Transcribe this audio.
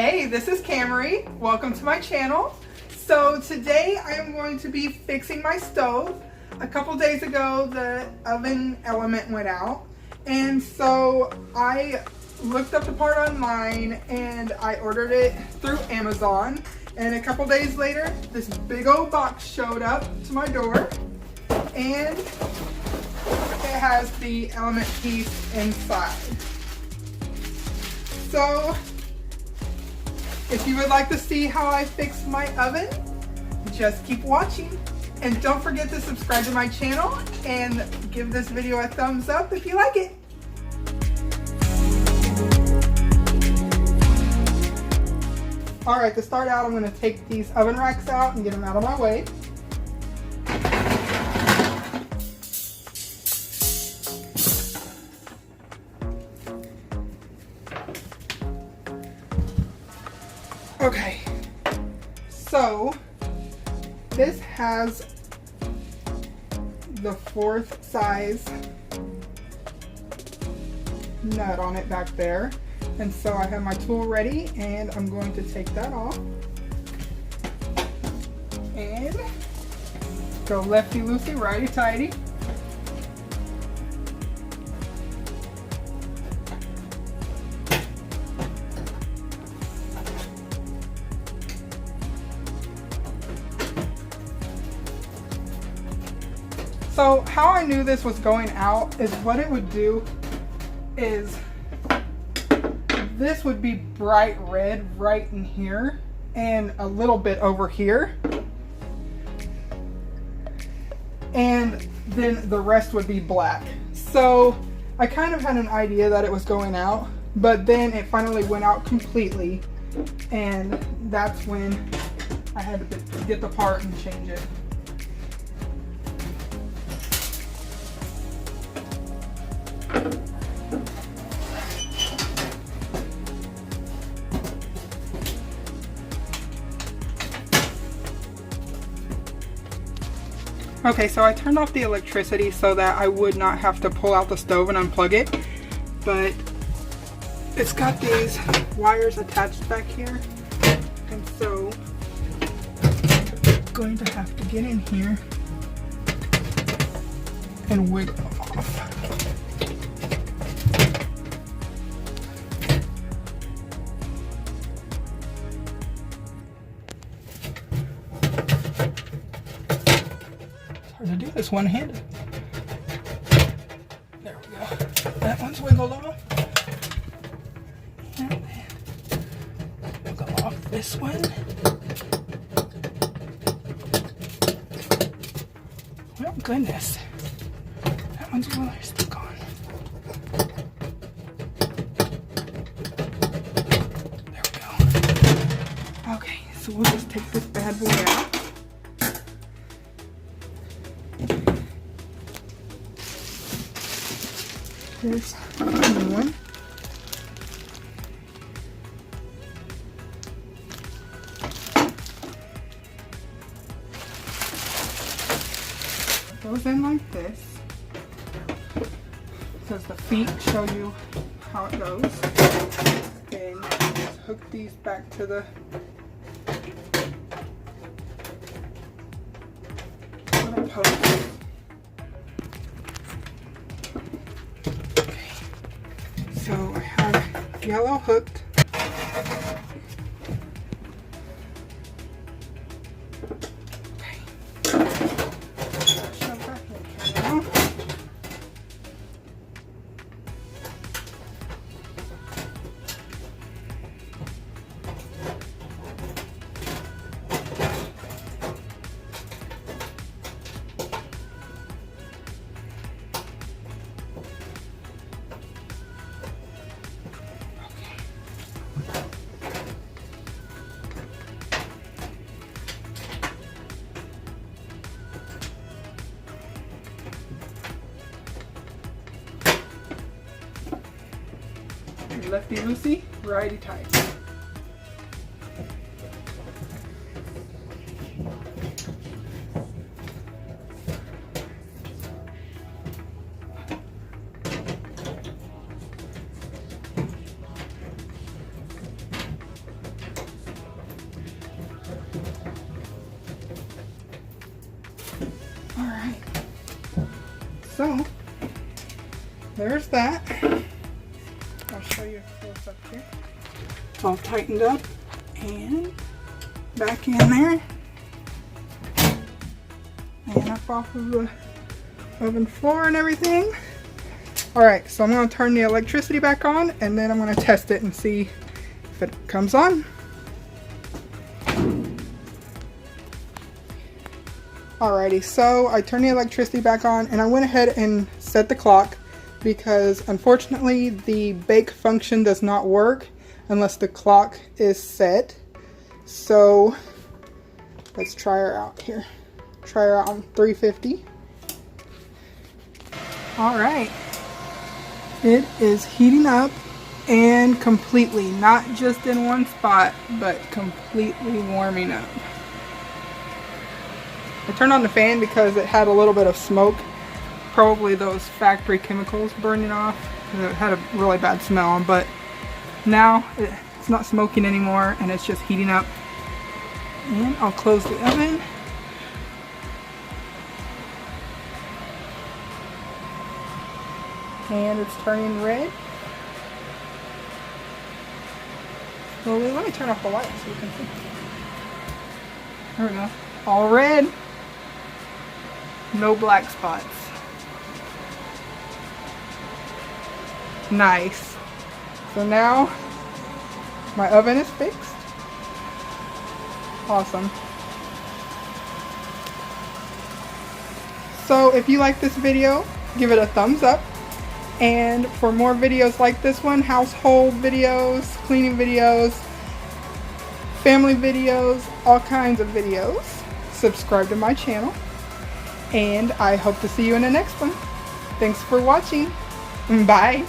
Hey, this is Camry. Welcome to my channel. So today I am going to be fixing my stove. A couple days ago the oven element went out, and so I looked up the part online and I ordered it through Amazon, and a couple days later this big old box showed up to my door, and it has the element piece inside. So if you would like to see how I fix my oven, just keep watching. And don't forget to subscribe to my channel and give this video a thumbs up if you like it. Alright, to start out, I'm going to take these oven racks out and get them out of my way. Okay, so this has the 4th size nut on it back there, and so I have my tool ready and I'm going to take that off and go lefty loosey, righty tighty. So how I knew this was going out is what it would do is this would be bright red right in here and a little bit over here, and then the rest would be black. So I kind of had an idea that it was going out, but then it finally went out completely, and that's when I had to get the part and change it. Okay, so I turned off the electricity so that I would not have to pull out the stove and unplug it, but it's got these wires attached back here, and so I'm going to have to get in here and wiggle them off. To do this one-handed. There we go. That one's wiggled off. And then wiggle off this one. Oh goodness. That one's stuck on. There we go. Okay, so we'll just take this bad boy out. Here's another one. It goes in like this, because the feet show you how it goes. And just hook these back to the little post. So I have yellow hooked. Okay. Shove that in here now. Lefty loosey, righty tight. So there's that. I'll show you a close up here. It's all tightened up and back in there. And up off of the oven floor and everything. Alright, so I'm going to turn the electricity back on and then I'm going to test it and see if it comes on. Alrighty, so I turned the electricity back on and I went ahead and set the clock because unfortunately the bake function does not work unless the clock is set. So let's try her out here. Try her out on 350. Alright. It is heating up and completely, not just in one spot, but completely warming up. I turned on the fan because it had a little bit of smoke, probably those factory chemicals burning off. It had a really bad smell, but now it's not smoking anymore and it's just heating up. And I'll close the oven. And it's turning red. Slowly, let me turn off the light so you can see. There we go. All red. No black spots. Nice. So now my oven is fixed. Awesome. So if you like this video, give it a thumbs up. And for more videos like this one, household videos, cleaning videos, family videos, all kinds of videos, subscribe to my channel. And I hope to see you in the next one. Thanks for watching. Bye.